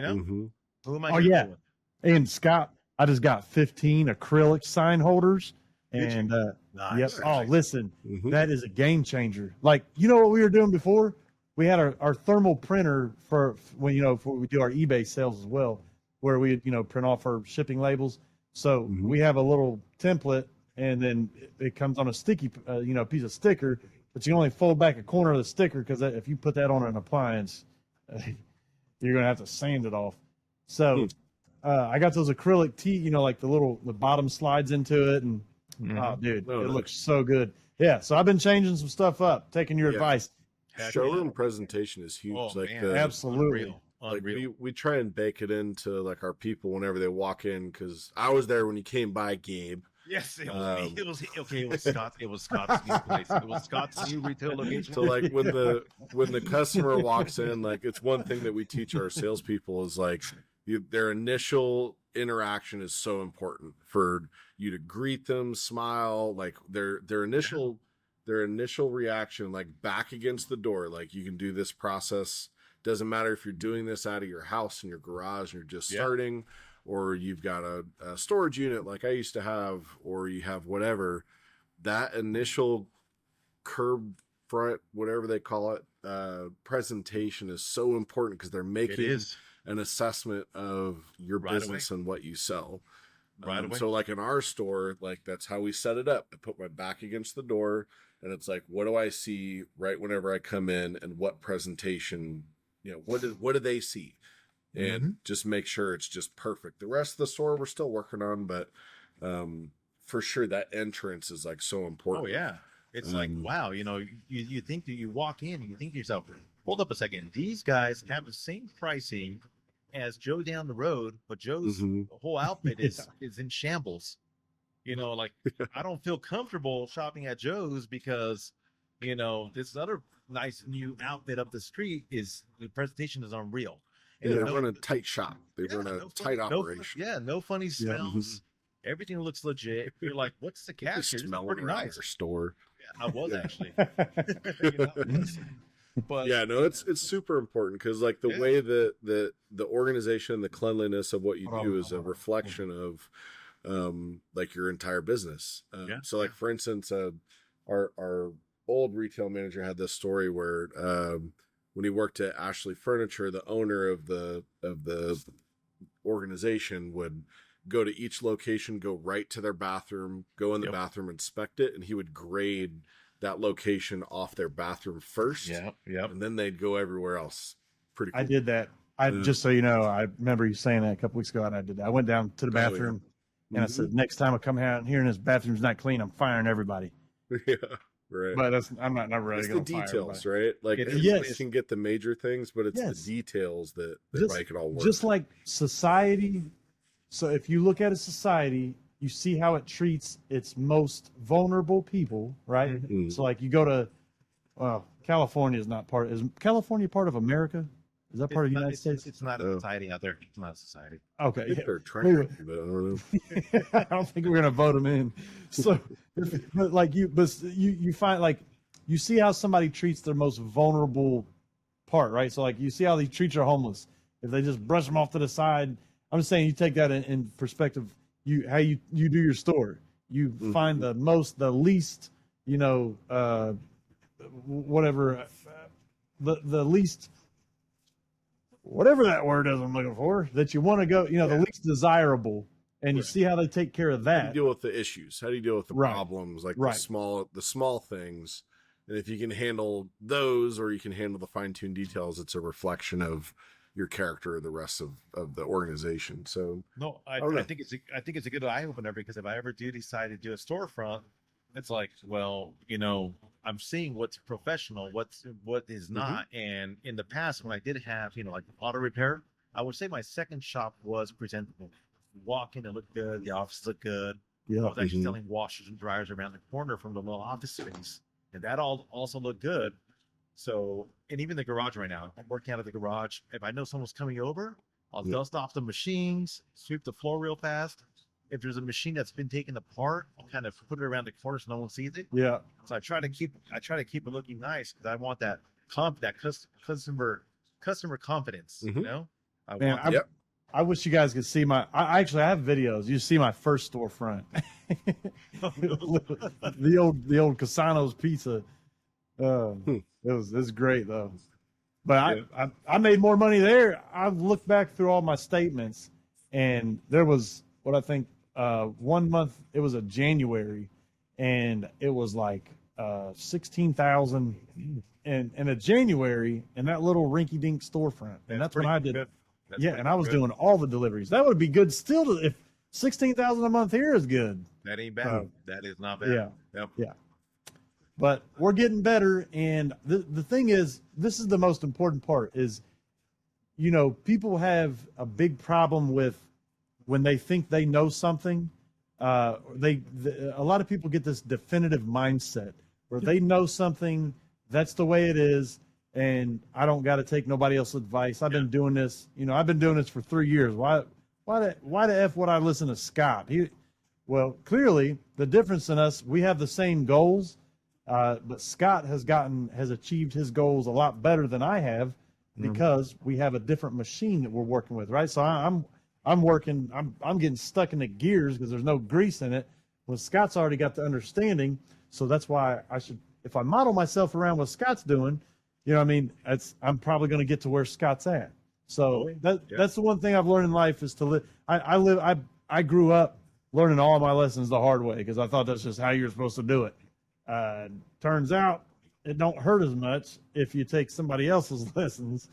You know, Mm-hmm. who am I? Oh here yeah, for? and Scott, I just got 15 acrylic sign holders, Did you? and Nice. yep. Oh, listen, Mm-hmm. that is a game changer. Like, you know what we were doing before? We had our thermal printer for when, for we do our eBay sales as well, where we print off our shipping labels. So Mhm. we have a little template, and then it comes on a sticky piece of sticker, but you can only fold back a corner of the sticker, because if you put that on an appliance, you're gonna have to sand it off. So I got those acrylic like the bottom slides into it, and oh, dude, Oh, it nice. looks so good. Yeah, so I've been changing some stuff up, taking your Yeah. advice. Heck Showroom yeah. presentation is huge. Oh, like man. Absolutely. Unreal. like Unreal. we try and bake it into like our people whenever they walk in, because I was there when you came by, Gabe. Yes, it was me. It was okay. It was Scott's. It was Scott's new place. It was Scott's new retail location. So like when the customer walks in, like it's one thing that we teach our salespeople is like their initial interaction is so important for you to greet them, smile, like their initial reaction, like back against the door. Like you can do this process. Doesn't matter if you're doing this out of your house, in your garage, and you're just starting, or you've got a storage unit like I used to have, or you have whatever. That initial curb front, whatever they call it, presentation is so important, because they're making an assessment of your business and what you sell. So like in our store, like that's how we set it up. I put my back against the door, and it's like, what do I see right whenever I come in, and what presentation, what do they see? And just make sure it's just perfect. The rest of the store we're still working on, but for sure that entrance is like so important. Oh yeah, it's like wow. You think that you walk in, and you think to yourself, hold up a second. These guys have the same pricing as Joe down the road, but Joe's whole outfit is in shambles. Like I don't feel comfortable shopping at Joe's because this other nice new outfit up the street the presentation is unreal. And they run a tight shop. They run a tight operation. No funny smells. Everything looks legit. You're like, what's the cash here? It's pretty nice. Our store. Yeah, I was actually. But yeah, no, it's super important, because like the way that the organization, the cleanliness of what you do is a reflection of like your entire business. So like for instance, our old retail manager had this story where when he worked at Ashley Furniture, the owner of the organization would go to each location, go right to their bathroom, go in the bathroom, inspect it, and he would grade that location off their bathroom first. And then they'd go everywhere else. Pretty cool. I did that. Just so you know, I remember you saying that a couple weeks ago, and I did that. I went down to the bathroom and I said, next time I come out here and this bathroom's not clean, I'm firing everybody. Yeah. Right. But I'm not really going to fire the details, right? Like you can get the major things, but it's the details that make it all work. Just like society. So if you look at a society, you see how it treats its most vulnerable people, right? So like you go to, California is not is California part of America? Is that part of the United States? It's not a society out there. It's not a society. Okay. I think they're trying, but I don't know. I don't think we're gonna vote them in. So, but you find, like, you see how somebody treats their most vulnerable part, right? So like you see how they treat your homeless. If they just brush them off to the side, I'm just saying you take that in perspective. How you do your store. You find the least, whatever, the least. Whatever that word is I'm looking for, that you want to go, the least desirable, and you see how they take care of that. How do you deal with the issues? How do you deal with the problems, like the small things? And if you can handle those, or you can handle the fine-tuned details, it's a reflection of your character or the rest of the organization. So no, I think it's a good eye opener, because if I ever do decide to do a storefront, it's like, well, I'm seeing what's professional, what is not. And in the past, when I did have, like auto repair, I would say my second shop was presentable. Walk in, it looked good. The office looked good. I was actually selling washers and dryers around the corner from the little office space, and that all also looked good. So, and even the garage right now, I'm working out of the garage. If I know someone's coming over, I'll dust off the machines, sweep the floor real fast. If there's a machine that's been taken apart, I'll kind of put it around the corner so no one sees it. Yeah. So I try to keep it looking nice, because I want that customer confidence. Man, want Yep. I wish you guys could see I actually have videos. You see my first storefront. the old Casano's Pizza. It was great though. But I made more money there. I've looked back through all my statements, and there was what I think 1 month. It was a January, and it was like 16,000 in a January in that little rinky-dink storefront, and that's when I did. Yeah, and I was doing all the deliveries. That would be good still if 16,000 a month here is good. That ain't bad. That is not bad. Yeah. Yep. Yeah. But we're getting better, and the thing is, this is the most important part is, people have a big problem with when they think they know something. A lot of people get this definitive mindset where they know something, that's the way it is, and I don't got to take nobody else's advice. I've been doing this, I've been doing this for 3 years. Why the F would I listen to Scott? Well, clearly the difference in us, we have the same goals, but Scott has achieved his goals a lot better than I have because we have a different machine that we're working with, right? So I'm getting stuck in the gears because there's no grease in it. Well, Scott's already got the understanding, so that's why if I model myself around what Scott's doing, I'm probably going to get to where Scott's at. So that's the one thing I've learned in life is to live. I grew up learning all my lessons the hard way because I thought that's just how you're supposed to do it. Turns out it don't hurt as much if you take somebody else's lessons